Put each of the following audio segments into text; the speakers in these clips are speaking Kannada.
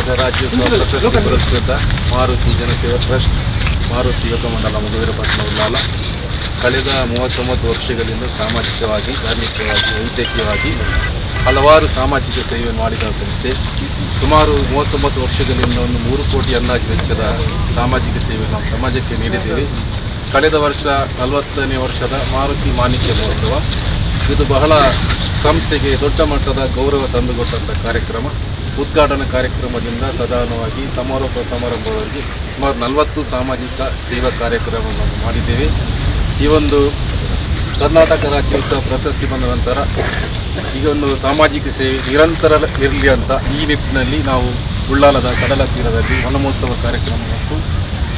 ಕರ್ನಾಟಕ ರಾಜ್ಯೋತ್ಸವ ಪ್ರಶಸ್ತಿ ಪುರಸ್ಕೃತ ಮಾರುತಿ ಜನಸೇವಾ ಟ್ರಸ್ಟ್ ಮಾರುತಿ ಯುವಕ ಮಂಡಲ ಮುಗುವಿರಪಟ್ಟಣ ಉಳ್ಳಾಲ ಕಳೆದ 39 ವರ್ಷಗಳಿಂದ ಸಾಮಾಜಿಕವಾಗಿ, ಧಾರ್ಮಿಕವಾಗಿ, ವೈದ್ಯಕೀಯವಾಗಿ ಹಲವಾರು ಸಾಮಾಜಿಕ ಸೇವೆ ಮಾಡಿದ ಸಂಸ್ಥೆ. ಸುಮಾರು 39 ವರ್ಷಗಳಿಂದ ಒಂದು 3 ಕೋಟಿ ಅಂದಾಜು ವೆಚ್ಚದ ಸಾಮಾಜಿಕ ಸೇವೆ ನಾವು ಸಮಾಜಕ್ಕೆ ನೀಡಿದ್ದೇವೆ. ಕಳೆದ ವರ್ಷ 40ನೇ ವರ್ಷದ ಮಾರುತಿ ಮಾಣಿಕ್ಯ ಮಹೋತ್ಸವ. ಇದು ಬಹಳ ಸಂಸ್ಥೆಗೆ ದೊಡ್ಡ ಮಟ್ಟದ ಗೌರವ ತಂದುಕೊಟ್ಟಂಥ ಕಾರ್ಯಕ್ರಮ. ಉದ್ಘಾಟನಾ ಕಾರ್ಯಕ್ರಮದಿಂದ ಸಾಧಾರಣವಾಗಿ ಸಮಾರೋಪ ಸಮಾರಂಭವರೆಗೆ ಸುಮಾರು 40 ಸಾಮಾಜಿಕ ಸೇವಾ ಕಾರ್ಯಕ್ರಮವನ್ನು ಮಾಡಿದ್ದೇವೆ. ಈ ಒಂದು ಕರ್ನಾಟಕ ರಾಜ್ಯೋತ್ಸವ ಪ್ರಶಸ್ತಿ ಬಂದ ನಂತರ ಈಗ ಒಂದು ಸಾಮಾಜಿಕ ಸೇವೆ ನಿರಂತರ ಇರಲಿ ಅಂತ ಈ ನಿಟ್ಟಿನಲ್ಲಿ ನಾವು ಉಳ್ಳಾಲದ ಕಡಲ ತೀರದಲ್ಲಿ ವನಮಹೋತ್ಸವ ಕಾರ್ಯಕ್ರಮ ಮತ್ತು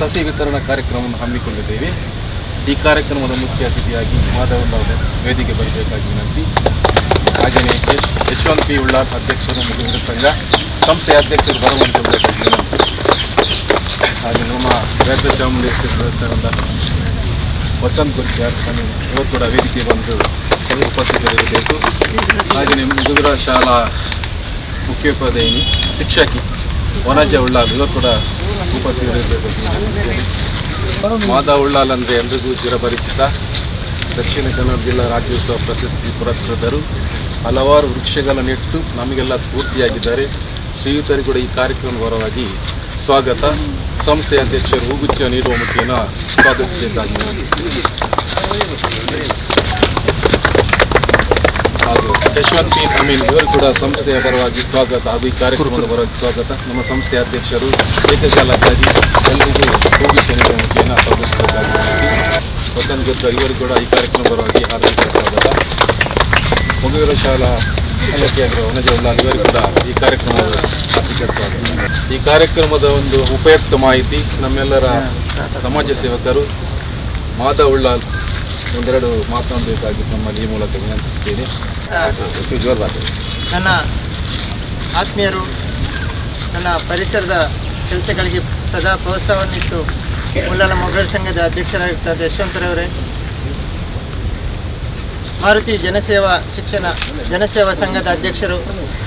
ಸಸಿ ವಿತರಣಾ ಕಾರ್ಯಕ್ರಮವನ್ನು ಹಮ್ಮಿಕೊಂಡಿದ್ದೇವೆ. ಈ ಕಾರ್ಯಕ್ರಮದ ಮುಖ್ಯ ಅತಿಥಿಯಾಗಿ ಮಾಧವನವರ ವೇದಿಕೆ ಬರಬೇಕಾಗಿ ವಿನಂತಿ. ಹಾಗೆಯೇ ಯಶವಂತ್ ಪಿ ಉಳ್ಳಾಲ್ ಅಧ್ಯಕ್ಷರು ಮುಗುವಿರ ಸಂಘ ಸಂಸ್ಥೆಯ ಅಧ್ಯಕ್ಷರು ಬರಮಾಡಿಕೊಳ್ಳಬೇಕಾಗಿ ವಿನಂತಿ. ಹಾಗೆ ನಮ್ಮ ವೇದ ಚಾಮುಂಡೇಶ್ವರಿ ದೇವಸ್ಥಾನದ ವಸಂತ್ ಗುರ್ಜಾರ್ ಇವರು ಕೂಡ ವೇದಿಕೆ ಬಂದು ಉಪಸ್ಥಿತರಿರಬೇಕು. ಹಾಗೆಯೇ ಮುಗುವಿರ ಶಾಲಾ ಮುಖ್ಯೋಪಾಧ್ಯಾಯಿನಿ ಶಿಕ್ಷಕಿ ವನಜ ಉಳ್ಳಾಲ್ ಇವರು ಕೂಡ ಉಪಸ್ಥಿತರಿರಬೇಕು. ಮಾಧವ ಉಳ್ಳಾಲ್ ಅಂದರೆ ಎಲ್ರಿಗೂ ಚಿರಪರಿಚಿತ. ದಕ್ಷಿಣ ಕನ್ನಡ ಜಿಲ್ಲಾ ರಾಜ್ಯೋತ್ಸವ ಪ್ರಶಸ್ತಿ ಪುರಸ್ಕೃತರು. ಹಲವಾರು ವೃಕ್ಷಗಳ ನೆಟ್ಟು ನಮಗೆಲ್ಲ ಸ್ಫೂರ್ತಿಯಾಗಿದ್ದಾರೆ. ಶ್ರೀಯುತರಿಗೆ ಕೂಡ ಈ ಕಾರ್ಯಕ್ರಮದ ಪರವಾಗಿ ಸ್ವಾಗತ. ಸಂಸ್ಥೆಯ ಅಧ್ಯಕ್ಷರು ಹೂಗುಚ್ಛ ನೀಡುವ ಮುಖೇನ ಸ್ವಾಗತಿಸಬೇಕಾಗಿ ಹಾಗೂ ಯಶವಂತ್ ಪಿ ಅಮೀನ್ ಇವರು ಕೂಡ ಸಂಸ್ಥೆಯ ಪರವಾಗಿ ಸ್ವಾಗತ ಹಾಗೂ ಈ ಕಾರ್ಯಕ್ರಮದ ಪರವಾಗಿ ಸ್ವಾಗತ. ನಮ್ಮ ಸಂಸ್ಥೆಯ ಅಧ್ಯಕ್ಷರು ಏಕಕಾಲಕ್ಕಾಗಿ ಎಲ್ಲರಿಗೂ ಹೂಗುಚ್ಛ ನೀಡುವ ಮುಖೇನ ಸ್ವಾಗತಿಸಬೇಕಾಗಿ ವಸಂತ್ ಗುರ್ಜಾರ್ ಇವರು ಕೂಡ ಈ ಕಾರ್ಯಕ್ರಮದ ಪರವಾಗಿ ಹಾರ್ದಿಕ ಸ್ವಾಗತ. ಮುಗುವಿರ ಶಾಲಾ ಶಿಕ್ಷಕಿಯಾಗಿರುವ ವನಜ ಉಳ್ಳಾಲ್ ಇವರು ಕೂಡ ಈ ಕಾರ್ಯಕ್ರಮದ ಹಾರ್ದಿಕ ಸ್ವಾಗತ. ಈ ಕಾರ್ಯಕ್ರಮದ ಒಂದು ಉಪಯುಕ್ತ ಮಾಹಿತಿ ನಮ್ಮೆಲ್ಲರ ಸಮಾಜ ಸೇವಕರು ಮಾಧವ ಉಳ್ಳಾಲ್ ಒಂದೆರಡು ಮಾತನಾಡಬೇಕಾಗಿ ನಮ್ಮಲ್ಲಿ ಈ ಮೂಲಕ ವಿನಂತಿಸುತ್ತೇನೆ. ನನ್ನ ಆತ್ಮೀಯರು, ನನ್ನ ಪರಿಸರದ ಕೆಲಸಗಳಿಗೆ ಸದಾ ಪ್ರೋತ್ಸಾಹವನ್ನಿತ್ತು ಉಳ್ಳಾಲ ಮೊಗಲ್ ಸಂಘದ ಅಧ್ಯಕ್ಷರಾಗಿರ್ತಾರೆ ಯಶವಂತರವರೇ, ಮಾರುತಿ ಜನಸೇವಾ ಸಂಘದ ಅಧ್ಯಕ್ಷರು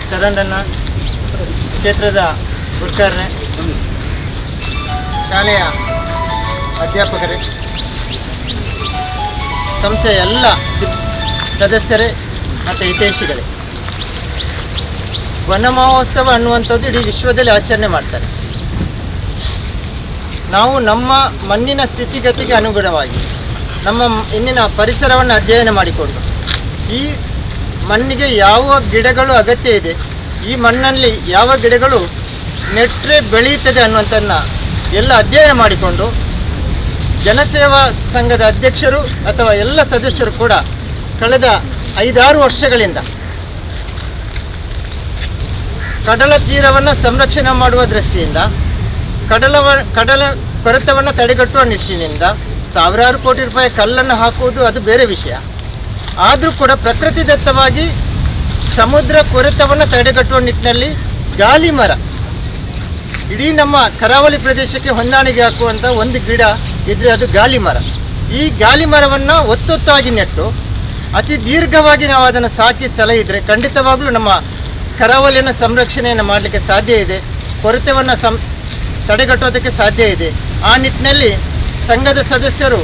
ಚರಣಣ್ಣ, ಕ್ಷೇತ್ರದ ಗುರ್ಕರ್ರೆ, ಶಾಲೆಯ ಅಧ್ಯಾಪಕರೇ, ಸಂಸ್ಥೆಯ ಎಲ್ಲ ಸದಸ್ಯರೇ ಮತ್ತು ಹಿತೈಷಿಗಳೇ, ವನ ಮಹೋತ್ಸವ ಅನ್ನುವಂಥದ್ದು ಇಡೀ ವಿಶ್ವದಲ್ಲಿ ಆಚರಣೆ ಮಾಡ್ತಾರೆ. ನಾವು ನಮ್ಮ ಮಣ್ಣಿನ ಸ್ಥಿತಿಗತಿಗೆ ಅನುಗುಣವಾಗಿ ನಮ್ಮ ಇಂದಿನ ಪರಿಸರವನ್ನು ಅಧ್ಯಯನ ಮಾಡಿಕೊಂಡು ಈ ಮಣ್ಣಿಗೆ ಯಾವ ಗಿಡಗಳು ಅಗತ್ಯ ಇದೆ, ಈ ಮಣ್ಣಲ್ಲಿ ಯಾವ ಗಿಡಗಳು ನೆಟ್ಟರೆ ಬೆಳೆಯುತ್ತದೆ ಅನ್ನುವಂಥದ್ದನ್ನ ಎಲ್ಲ ಅಧ್ಯಯನ ಮಾಡಿಕೊಂಡು ಜನಸೇವಾ ಸಂಘದ ಅಧ್ಯಕ್ಷರು ಅಥವಾ ಎಲ್ಲ ಸದಸ್ಯರು ಕೂಡ ಕಳೆದ 5-6 ವರ್ಷಗಳಿಂದ ಕಡಲ ತೀರವನ್ನು ಸಂರಕ್ಷಣೆ ಮಾಡುವ ದೃಷ್ಟಿಯಿಂದ ಕಡಲ ಕೊರೆತವನ್ನು ತಡೆಗಟ್ಟುವ ನಿಟ್ಟಿನಿಂದ ಸಾವಿರಾರು ಕೋಟಿ ರೂಪಾಯಿ ಕಲ್ಲನ್ನು ಹಾಕುವುದು ಅದು ಬೇರೆ ವಿಷಯ. ಆದರೂ ಕೂಡ ಪ್ರಕೃತಿದತ್ತವಾಗಿ ಸಮುದ್ರ ಕೊರೆತವನ್ನು ತಡೆಗಟ್ಟುವ ನಿಟ್ಟಿನಲ್ಲಿ ಗಾಲಿ ಮರ, ಇಡೀ ನಮ್ಮ ಕರಾವಳಿ ಪ್ರದೇಶಕ್ಕೆ ಹೊಂದಾಣಿಕೆ ಹಾಕುವಂಥ ಒಂದು ಗಿಡ ಇದ್ದರೆ ಅದು ಗಾಲಿ ಮರ. ಈ ಗಾಲಿ ಮರವನ್ನು ಒತ್ತೊತ್ತಾಗಿ ನೆಟ್ಟು ಅತಿ ದೀರ್ಘವಾಗಿ ನಾವು ಅದನ್ನು ಸಾಕಿ ಸಲಹಿದರೆ ಖಂಡಿತವಾಗಲೂ ನಮ್ಮ ಕರಾವಳಿಯನ್ನು ಸಂರಕ್ಷಣೆಯನ್ನು ಮಾಡಲಿಕ್ಕೆ ಸಾಧ್ಯ ಇದೆ, ಕೊರತೆಯನ್ನು ತಡೆಗಟ್ಟೋದಕ್ಕೆ ಸಾಧ್ಯ ಇದೆ. ಆ ನಿಟ್ಟಿನಲ್ಲಿ ಸಂಘದ ಸದಸ್ಯರು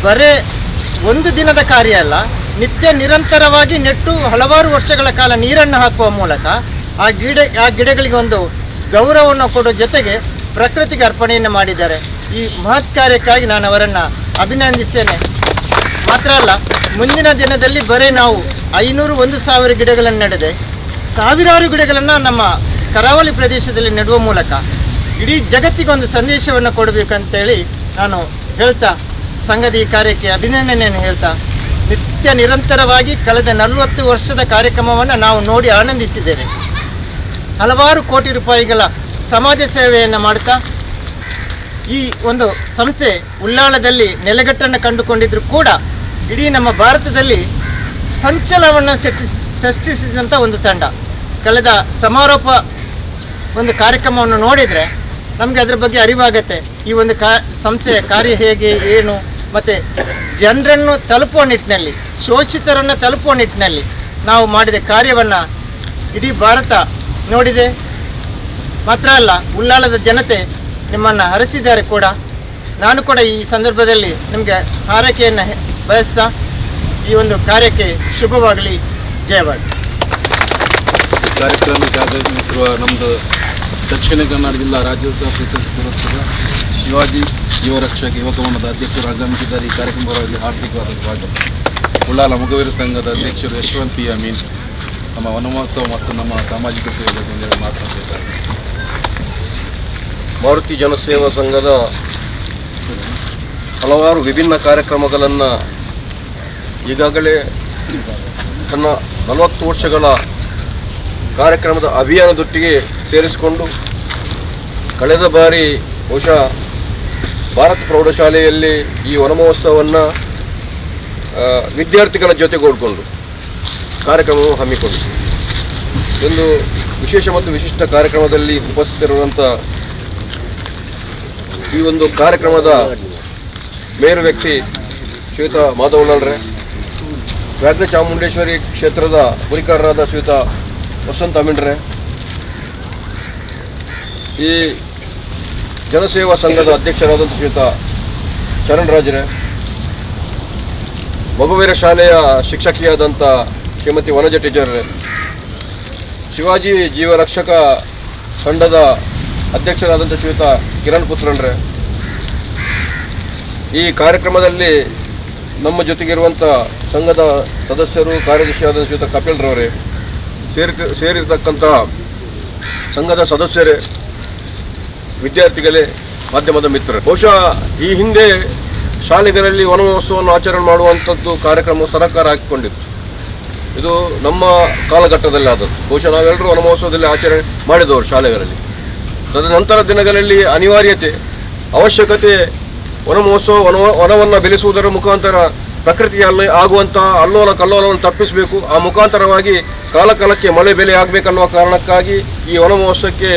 ಬರೇ ಒಂದು ದಿನದ ಕಾರ್ಯ ಅಲ್ಲ, ನಿತ್ಯ ನಿರಂತರವಾಗಿ ನೆಟ್ಟು ಹಲವಾರು ವರ್ಷಗಳ ಕಾಲ ನೀರನ್ನು ಹಾಕುವ ಮೂಲಕ ಆ ಗಿಡಗಳಿಗೆ ಒಂದು ಗೌರವವನ್ನು ಕೊಡೋ ಜೊತೆಗೆ ಪ್ರಕೃತಿಗೆ ಅರ್ಪಣೆಯನ್ನು ಮಾಡಿದ್ದಾರೆ. ಈ ಮಹತ್ ಕಾರ್ಯಕ್ಕಾಗಿ ನಾನು ಅವರನ್ನು ಅಭಿನಂದಿಸ್ತೇನೆ. ಮಾತ್ರ ಅಲ್ಲ, ಮುಂದಿನ ದಿನದಲ್ಲಿ ಬರೀ ನಾವು 500-1000 ಗಿಡಗಳನ್ನು ನೆಡದೆ ಸಾವಿರಾರು ಗಿಡಗಳನ್ನು ನಮ್ಮ ಕರಾವಳಿ ಪ್ರದೇಶದಲ್ಲಿ ನೆಡುವ ಮೂಲಕ ಇಡೀ ಜಗತ್ತಿಗೊಂದು ಸಂದೇಶವನ್ನು ಕೊಡಬೇಕಂತೇಳಿ ನಾನು ಹೇಳ್ತಾ ಸಂಘದ ಈ ಕಾರ್ಯಕ್ಕೆ ಅಭಿನಂದನೆಯನ್ನು ಹೇಳ್ತಾ, ನಿತ್ಯ ನಿರಂತರವಾಗಿ ಕಳೆದ 40 ವರ್ಷದ ಕಾರ್ಯಕ್ರಮವನ್ನು ನಾವು ನೋಡಿ ಆನಂದಿಸಿದ್ದೇವೆ. ಹಲವಾರು ಕೋಟಿ ರೂಪಾಯಿಗಳ ಸಮಾಜ ಸೇವೆಯನ್ನು ಮಾಡ್ತಾ ಈ ಒಂದು ಸಂಸ್ಥೆ ಉಳ್ಳಾಲದಲ್ಲಿ ನೆಲೆಗಟ್ಟನ್ನು ಕಂಡುಕೊಂಡಿದ್ದರೂ ಕೂಡ ಇಡೀ ನಮ್ಮ ಭಾರತದಲ್ಲಿ ಸಂಚಲನವನ್ನು ಸೃಷ್ಟಿಸಿದಂಥ ಒಂದು ತಂಡ. ಕಳೆದ ಸಮಾರೋಪ ಒಂದು ಕಾರ್ಯಕ್ರಮವನ್ನು ನೋಡಿದರೆ ನಮಗೆ ಅದರ ಬಗ್ಗೆ ಅರಿವಾಗತ್ತೆ. ಈ ಒಂದು ಸಂಸ್ಥೆಯ ಕಾರ್ಯ ಹೇಗೆ, ಏನು, ಮತ್ತು ಜನರನ್ನು ತಲುಪುವ ನಿಟ್ಟಿನಲ್ಲಿ, ಶೋಷಿತರನ್ನು ತಲುಪುವ ನಿಟ್ಟಿನಲ್ಲಿ ನಾವು ಮಾಡಿದ ಕಾರ್ಯವನ್ನು ಇಡೀ ಭಾರತ ನೋಡಿದೆ. ಮಾತ್ರ ಅಲ್ಲ, ಉಳ್ಳಾಲದ ಜನತೆ ನಿಮ್ಮನ್ನು ಹರಸಿದ್ದಾರೆ ಕೂಡ. ನಾನು ಕೂಡ ಈ ಸಂದರ್ಭದಲ್ಲಿ ನಿಮಗೆ ಹಾರೈಕೆಯನ್ನು ಬಯಸ್ತಾ ಈ ಒಂದು ಕಾರ್ಯಕ್ಕೆ ಶುಭವಾಗಲಿ. ಜಯವಾಗಲಿ. ಕಾರ್ಯಕ್ರಮಕ್ಕೆ ಆಗಮಿಸಿರುವ ನಮ್ಮದು ದಕ್ಷಿಣ ಕನ್ನಡ ಜಿಲ್ಲಾ ರಾಜ್ಯೋತ್ಸವ ಪ್ರಶಸ್ತಿ ಪುರಸ್ಕೃತ ಶಿವಾಜಿ ಯುವ ರಕ್ಷಕ ಯುವಕ ಮಂಡಲದ ಅಧ್ಯಕ್ಷರು ಆಗಮಿಸಿದ್ದಾರೆ. ಈ ಕಾರ್ಯಕ್ರಮವಾಗಿ ಹಾರ್ದಿಕವಾದ ಸ್ವಾಗತ. ಉಳ್ಳಾಲ ಮೊಗವೀರ ಸಂಘದ ಅಧ್ಯಕ್ಷರು ಯಶವಂತ್ ಪಿ ಅಮೀನ್ ನಮ್ಮ ವನಮಹೋತ್ಸವ ಮತ್ತು ನಮ್ಮ ಸಾಮಾಜಿಕ ಸೇವೆ ಬಗ್ಗೆ ಮಾತನಾಡಿದ್ದಾರೆ. ಮಾರುತಿ ಜನಸೇವಾ ಸಂಘದ ಹಲವಾರು ವಿಭಿನ್ನ ಕಾರ್ಯಕ್ರಮಗಳನ್ನು ಈಗಾಗಲೇ ತನ್ನ 40 ವರ್ಷಗಳ ಕಾರ್ಯಕ್ರಮದ ಅಭಿಯಾನದೊಟ್ಟಿಗೆ ಸೇರಿಸಿಕೊಂಡು ಕಳೆದ ಬಾರಿ ಬಹುಶಃ ಭಾರತ ಪ್ರೌಢಶಾಲೆಯಲ್ಲಿ ಈ ವನಮಹೋತ್ಸವವನ್ನು ವಿದ್ಯಾರ್ಥಿಗಳ ಜೊತೆಗೂಡಿಕೊಂಡು ಕಾರ್ಯಕ್ರಮವನ್ನು ಹಮ್ಮಿಕೊಂಡಿದೆ. ಒಂದು ವಿಶೇಷ ಮತ್ತು ವಿಶಿಷ್ಟ ಕಾರ್ಯಕ್ರಮದಲ್ಲಿ ಉಪಸ್ಥಿತರಿರುವಂಥ ಈ ಒಂದು ಕಾರ್ಯಕ್ರಮದ ಮೇರು ವ್ಯಕ್ತಿ ಶ್ರೀಯುತ ಮಾಧವಣ್ಣರೇ, ವ್ಯಾಘ್ರ ಚಾಮುಂಡೇಶ್ವರಿ ಕ್ಷೇತ್ರದ ಹುರಿಕಾರರಾದ ಶ್ರೀಯುತ ವಸಂತ ಅಮೀನ್ರೇ, ಈ ಜನಸೇವಾ ಸಂಘದ ಅಧ್ಯಕ್ಷರಾದಂಥ ಶ್ರೀಯುತ ಚರಣ್ ರಾಜ್ರೇ, ಮೊಗವೀರ ಶಾಲೆಯ ಶಿಕ್ಷಕಿಯಾದಂಥ ಶ್ರೀಮತಿ ವನಜ ಟೀಚರ್ರೇ, ಶಿವಾಜಿ ಜೀವರಕ್ಷಕ ತಂಡದ ಅಧ್ಯಕ್ಷರಾದಂಥ ಶ್ರೀಯುತ ಕಿರಣ್ ಪುತ್ರನ್ರೇ, ಈ ಕಾರ್ಯಕ್ರಮದಲ್ಲಿ ನಮ್ಮ ಜೊತೆಗಿರುವಂಥ ಸಂಘದ ಸದಸ್ಯರು, ಕಾರ್ಯದರ್ಶಿಯಾದ ಶ್ರೀಯುತ ಕಪಿಲ್ರವರೇ, ಸೇರಿರ್ತಕ್ಕಂಥ ಸಂಘದ ಸದಸ್ಯರೇ, ವಿದ್ಯಾರ್ಥಿಗಳೇ, ಮಾಧ್ಯಮದ ಮಿತ್ರರೇ. ಬಹುಶಃ ಈ ಹಿಂದೆ ಶಾಲೆಗಳಲ್ಲಿ ವನಮಹೋತ್ಸವವನ್ನು ಆಚರಣೆ ಮಾಡುವಂಥದ್ದು ಕಾರ್ಯಕ್ರಮ ಸರ್ಕಾರ ಹಾಕಿಕೊಂಡಿತ್ತು. ಇದು ನಮ್ಮ ಕಾಲಘಟ್ಟದಲ್ಲಿ ಆದದ್ದು. ಬಹುಶಃ ನಾವೆಲ್ಲರೂ ವನಮಹೋತ್ಸವದಲ್ಲಿ ಆಚರಣೆ ಮಾಡಿದವರು ಶಾಲೆಗಳಲ್ಲಿ. ತದನಂತರ ದಿನಗಳಲ್ಲಿ ಅನಿವಾರ್ಯತೆ, ಅವಶ್ಯಕತೆ ವನಮಹೋತ್ಸವ ವನವನ್ನು ಬೆಳೆಸುವುದರ ಮುಖಾಂತರ ಪ್ರಕೃತಿಯಲ್ಲಿ ಆಗುವಂಥ ಅಲ್ಲೋಲ ಕಲ್ಲೋಲವನ್ನು ತಪ್ಪಿಸಬೇಕು. ಆ ಮುಖಾಂತರವಾಗಿ ಕಾಲಕಾಲಕ್ಕೆ ಮಳೆ ಬೆಲೆ ಆಗಬೇಕನ್ನುವ ಕಾರಣಕ್ಕಾಗಿ ಈ ವನಮಹೋತ್ಸವಕ್ಕೆ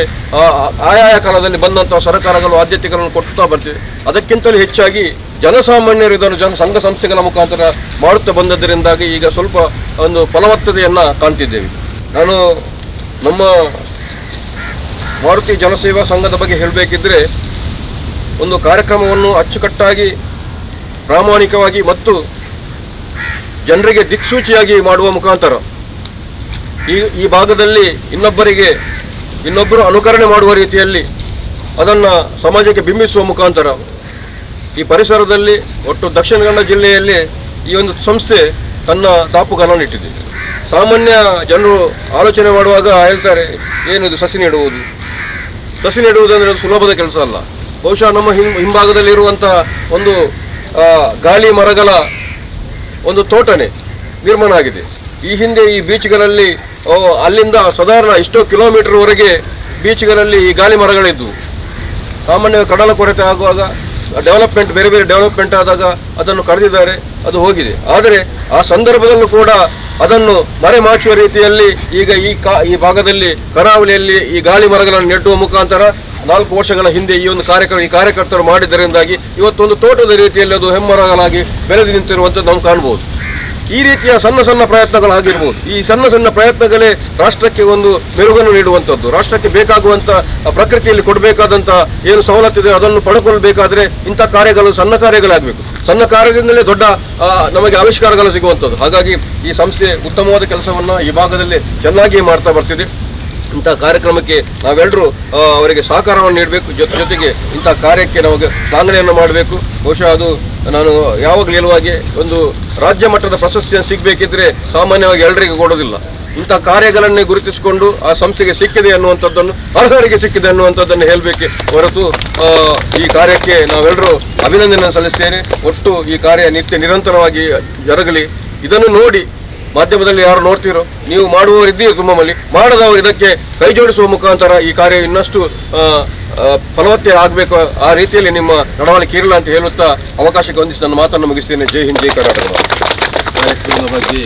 ಆಯಾಯ ಕಾಲದಲ್ಲಿ ಬಂದಂಥ ಸರ್ಕಾರಗಳು ಆದ್ಯತೆಗಳನ್ನು ಕೊಡ್ತಾ ಬರ್ತಿವೆ. ಅದಕ್ಕಿಂತಲೂ ಹೆಚ್ಚಾಗಿ ಜನಸಾಮಾನ್ಯರು ಇದನ್ನು ಸಂಘ ಸಂಸ್ಥೆಗಳ ಮುಖಾಂತರ ಮಾಡುತ್ತಾ ಬಂದದ್ದರಿಂದಾಗಿ ಈಗ ಸ್ವಲ್ಪ ಒಂದು ಫಲವತ್ತತೆಯನ್ನು ಕಾಣ್ತಿದ್ದೇವೆ. ನಾನು ನಮ್ಮ ಮಾರುತಿ ಜನಸೇವಾ ಸಂಘದ ಬಗ್ಗೆ ಹೇಳಬೇಕಿದ್ರೆ, ಒಂದು ಕಾರ್ಯಕ್ರಮವನ್ನು ಅಚ್ಚುಕಟ್ಟಾಗಿ, ಪ್ರಾಮಾಣಿಕವಾಗಿ ಮತ್ತು ಜನರಿಗೆ ದಿಕ್ಸೂಚಿಯಾಗಿ ಮಾಡುವ ಮುಖಾಂತರ ಈ ಭಾಗದಲ್ಲಿ ಇನ್ನೊಬ್ಬರು ಅನುಕರಣೆ ಮಾಡುವ ರೀತಿಯಲ್ಲಿ ಅದನ್ನು ಸಮಾಜಕ್ಕೆ ಬಿಂಬಿಸುವ ಮುಖಾಂತರ ಈ ಪರಿಸರದಲ್ಲಿ ಒಟ್ಟು ದಕ್ಷಿಣ ಕನ್ನಡ ಜಿಲ್ಲೆಯಲ್ಲಿ ಈ ಒಂದು ಸಂಸ್ಥೆ ತನ್ನ ದಾಪುಗಾಲನ್ನು ಇಟ್ಟಿದೆ. ಸಾಮಾನ್ಯ ಜನರು ಆಲೋಚನೆ ಮಾಡುವಾಗ ಹೇಳ್ತಾರೆ, ಏನಿದು ಸಸಿ ನೆಡುವುದು. ಸಸಿ ನೆಡುವುದಂದರೆ ಅದು ಸುಲಭದ ಕೆಲಸ ಅಲ್ಲ. ಬಹುಶಃ ನಮ್ಮ ಹಿಂಭಾಗದಲ್ಲಿರುವಂಥ ಒಂದು ಗಾಳಿ ಮರಗಳ ಒಂದು ತೋಟನೇ ನಿರ್ಮಾಣ ಆಗಿದೆ. ಈ ಹಿಂದೆ ಈ ಬೀಚ್ಗಳಲ್ಲಿ ಅಲ್ಲಿಂದ ಸಾಧಾರಣ ಎಷ್ಟೋ ಕಿಲೋಮೀಟರ್ವರೆಗೆ ಬೀಚ್ಗಳಲ್ಲಿ ಈ ಗಾಳಿ ಮರಗಳಿದ್ದವು. ಸಾಮಾನ್ಯವಾಗಿ ಕಡಲ ಕೊರತೆ ಆಗುವಾಗ ಡೆವಲಪ್ಮೆಂಟ್, ಬೇರೆ ಬೇರೆ ಡೆವಲಪ್ಮೆಂಟ್ ಆದಾಗ ಅದನ್ನು ಕರೆದಿದ್ದಾರೆ, ಅದು ಹೋಗಿದೆ. ಆದರೆ ಆ ಸಂದರ್ಭದಲ್ಲೂ ಕೂಡ ಅದನ್ನು ಮರೆಮಾಚುವ ರೀತಿಯಲ್ಲಿ ಈಗ ಈ ಭಾಗದಲ್ಲಿ ಕರಾವಳಿಯಲ್ಲಿ ಈ ಗಾಳಿ ಮರಗಳನ್ನು ನೆಡುವ ಮುಖಾಂತರ 4 ವರ್ಷಗಳ ಹಿಂದೆ ಈ ಒಂದು ಕಾರ್ಯಕರ್ತರು ಮಾಡಿದ್ದರಿಂದಾಗಿ ಇವತ್ತೊಂದು ತೋಟದ ರೀತಿಯಲ್ಲಿ ಅದು ಹೆಮ್ಮರಗಳಾಗಿ ಬೆಳೆದು ನಿಂತಿರುವಂಥದ್ದು ನಾವು ಕಾಣ್ಬೋದು. ಈ ರೀತಿಯ ಸಣ್ಣ ಸಣ್ಣ ಪ್ರಯತ್ನಗಳಾಗಿರ್ಬೋದು. ಈ ಸಣ್ಣ ಸಣ್ಣ ಪ್ರಯತ್ನಗಳೇ ರಾಷ್ಟ್ರಕ್ಕೆ ಒಂದು ಮೆರುಗನ್ನು ನೀಡುವಂಥದ್ದು. ರಾಷ್ಟ್ರಕ್ಕೆ ಬೇಕಾಗುವಂಥ ಪ್ರಕೃತಿಯಲ್ಲಿ ಕೊಡಬೇಕಾದಂಥ ಏನು ಸವಲತ್ತಿದೆ ಅದನ್ನು ಪಡ್ಕೊಳ್ಬೇಕಾದ್ರೆ ಇಂಥ ಕಾರ್ಯಗಳು ಸಣ್ಣ ಕಾರ್ಯಗಳಾಗಬೇಕು. ಸಣ್ಣ ಕಾರ್ಯದಿಂದಲೇ ದೊಡ್ಡ ನಮಗೆ ಆವಿಷ್ಕಾರಗಳು ಸಿಗುವಂಥದ್ದು. ಹಾಗಾಗಿ ಈ ಸಂಸ್ಥೆ ಉತ್ತಮವಾದ ಕೆಲಸವನ್ನು ಈ ಭಾಗದಲ್ಲಿ ಚೆನ್ನಾಗಿ ಮಾಡ್ತಾ ಬರ್ತಿದೆ. ಇಂಥ ಕಾರ್ಯಕ್ರಮಕ್ಕೆ ನಾವೆಲ್ಲರೂ ಅವರಿಗೆ ಸಹಕಾರವನ್ನು ನೀಡಬೇಕು. ಜೊತೆಗೆ ಇಂಥ ಕಾರ್ಯಕ್ಕೆ ನಮಗೆ ಶ್ಲಾಘನೆಯನ್ನು ಮಾಡಬೇಕು. ಬಹುಶಃ ಅದು ನಾನು ಯಾವಾಗಲೂ ಹೇಳುವಾಗೆ ಒಂದು ರಾಜ್ಯ ಮಟ್ಟದ ಪ್ರಶಸ್ತಿಯನ್ನು ಸಿಗಬೇಕಿದ್ರೆ ಸಾಮಾನ್ಯವಾಗಿ ಎಲ್ಲರಿಗೂ ಕೊಡೋದಿಲ್ಲ. ಇಂಥ ಕಾರ್ಯಗಳನ್ನೇ ಗುರುತಿಸಿಕೊಂಡು ಆ ಸಂಸ್ಥೆಗೆ ಸಿಕ್ಕಿದೆ ಅನ್ನುವಂಥದ್ದನ್ನು, ಅರ್ಹರಿಗೆ ಸಿಕ್ಕಿದೆ ಅನ್ನುವಂಥದ್ದನ್ನು ಹೇಳಬೇಕೆ ಹೊರತು ಈ ಕಾರ್ಯಕ್ಕೆ ನಾವೆಲ್ಲರೂ ಅಭಿನಂದನೆ ಸಲ್ಲಿಸ್ತೇನೆ. ಒಟ್ಟು ಈ ಕಾರ್ಯ ನಿರಂತರವಾಗಿ ಜರಗಲಿ. ಇದನ್ನು ನೋಡಿ ಮಾಧ್ಯಮದಲ್ಲಿ ಯಾರು ನೋಡ್ತೀರೋ, ನೀವು ಮಾಡುವವರಿದ್ದೀರಿ ತುಂಬಲ್ಲಿ, ಮಾಡದವರು ಇದಕ್ಕೆ ಕೈ ಜೋಡಿಸುವ ಮುಖಾಂತರ ಈ ಕಾರ್ಯ ಇನ್ನಷ್ಟು ಫಲವತ್ತೆ ಆಗಬೇಕು. ಆ ರೀತಿಯಲ್ಲಿ ನಿಮ್ಮ ನಡವಳಿಕೆ ಇರಲ್ಲ ಅಂತ ಹೇಳುತ್ತಾ ಅವಕಾಶಕ್ಕೆ ಹೊಂದಿಸಿ ನನ್ನ ಮಾತನ್ನು ಮುಗಿಸ್ತೇನೆ. ಜೈ ಹಿಂದ್, ಜೈ ಕರ್ನಾಟಕ. ಕಾರ್ಯಕ್ರಮದ ಬಗ್ಗೆ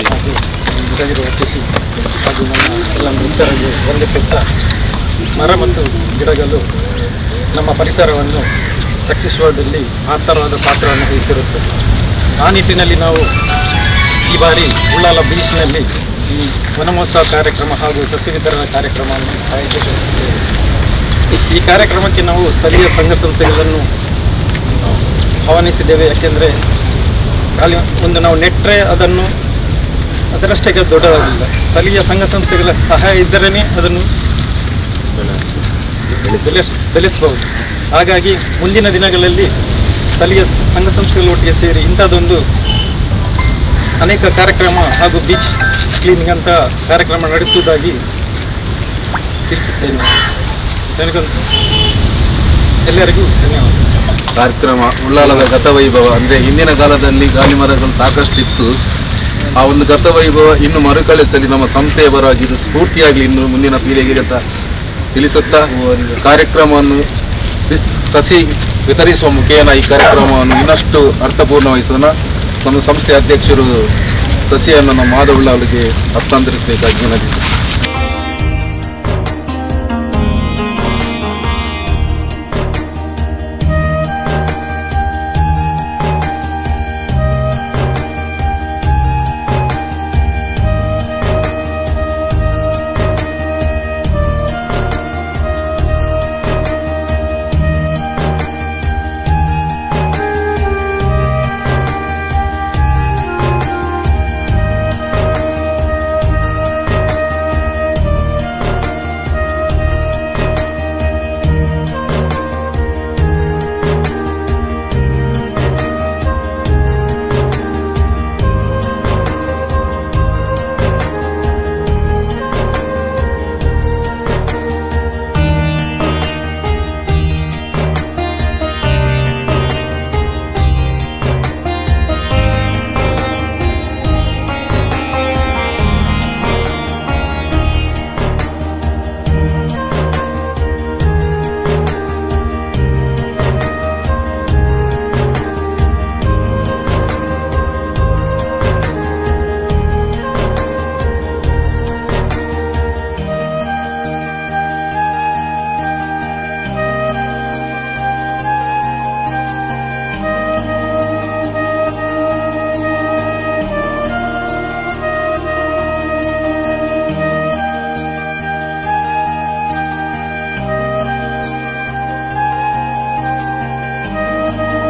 ಹಾಗೂ ನಮ್ಮ ಎಲ್ಲ ಮಿತ್ರರಿಗೆ ವಂದಿಸುತ್ತಾ, ಮರ ಮತ್ತು ಗಿಡಗಳು ನಮ್ಮ ಪರಿಸರವನ್ನು ರಕ್ಷಿಸುವುದರಲ್ಲಿ ಮಹತ್ತರವಾದ ಪಾತ್ರವನ್ನು ವಹಿಸಿರುತ್ತದೆ. ಆ ನಿಟ್ಟಿನಲ್ಲಿ ನಾವು ಈ ಬಾರಿ ಉಳ್ಳಾಲ ಬೀಚ್ನಲ್ಲಿ ಈ ವನಮಹೋತ್ಸವ ಕಾರ್ಯಕ್ರಮ ಹಾಗೂ ಸಸ್ಯ ವಿತರಣಾ ಕಾರ್ಯಕ್ರಮವನ್ನು ಆಯೋಜಿಸಿದ್ದೇವೆ. ಈ ಕಾರ್ಯಕ್ರಮಕ್ಕೆ ನಾವು ಸ್ಥಳೀಯ ಸಂಘ ಸಂಸ್ಥೆಗಳನ್ನು ಆಹ್ವಾನಿಸಿದ್ದೇವೆ. ಯಾಕೆಂದರೆ ಖಾಲಿ ಒಂದು ನಾವು ನೆಟ್ಟರೆ ಅದನ್ನು ಅದರಷ್ಟೇ ದೊಡ್ಡದಾಗಲಿಲ್ಲ. ಸ್ಥಳೀಯ ಸಂಘ ಸಂಸ್ಥೆಗಳ ಸಹಾಯ ಇದ್ದರೇ ಅದನ್ನು ಬೆಳೆಸಬಹುದು. ಹಾಗಾಗಿ ಮುಂದಿನ ದಿನಗಳಲ್ಲಿ ಸ್ಥಳೀಯ ಸಂಘ ಸಂಸ್ಥೆಗಳ ಒಟ್ಟಿಗೆ ಸೇರಿ ಇಂಥದ್ದೊಂದು ಅನೇಕ ಕಾರ್ಯಕ್ರಮ ಹಾಗೂ ಬೀಚ್ ಕ್ಲೀನಿಂಗ್ ಅಂತ ಕಾರ್ಯಕ್ರಮ ನಡೆಸುವುದಾಗಿ ತಿಳಿಸುತ್ತೇನೆ. ಎಲ್ಲರಿಗೂ ಧನ್ಯವಾದ. ಕಾರ್ಯಕ್ರಮ ಉಳ್ಳಾಲದ ಗತವೈಭವ ಅಂದರೆ ಹಿಂದಿನ ಕಾಲದಲ್ಲಿ ಗಾಳಿ ಮರಗಳು ಸಾಕಷ್ಟಿತ್ತು. ಆ ಒಂದು ಗತವೈಭವ ಇನ್ನು ಮರುಕಳಿಸಲಿ ನಮ್ಮ ಸಂಸ್ಥೆಯ ಪರವಾಗಿ ಇದು ಸ್ಫೂರ್ತಿಯಾಗಲಿ ಇನ್ನು ಮುಂದಿನ ಪೀಳಿಗೆಗೆ ಅಂತ ತಿಳಿಸುತ್ತಾ ಕಾರ್ಯಕ್ರಮವನ್ನು ಸಸಿ ವಿತರಿಸುವ ಮುಖೇನ ಈ ಕಾರ್ಯಕ್ರಮವನ್ನು ಇನ್ನಷ್ಟು ಅರ್ಥಪೂರ್ಣವಹಿಸೋಣ. ನಮ್ಮ ಸಂಸ್ಥೆಯ ಅಧ್ಯಕ್ಷರು ಸಸಿಯನ್ನು ನಮ್ಮ ಮಾಧವುಳ್ಳ ಅವರಿಗೆ ಹಸ್ತಾಂತರಿಸಬೇಕಾಗಿ ವಿನಂತಿಸುತ್ತಾರೆ.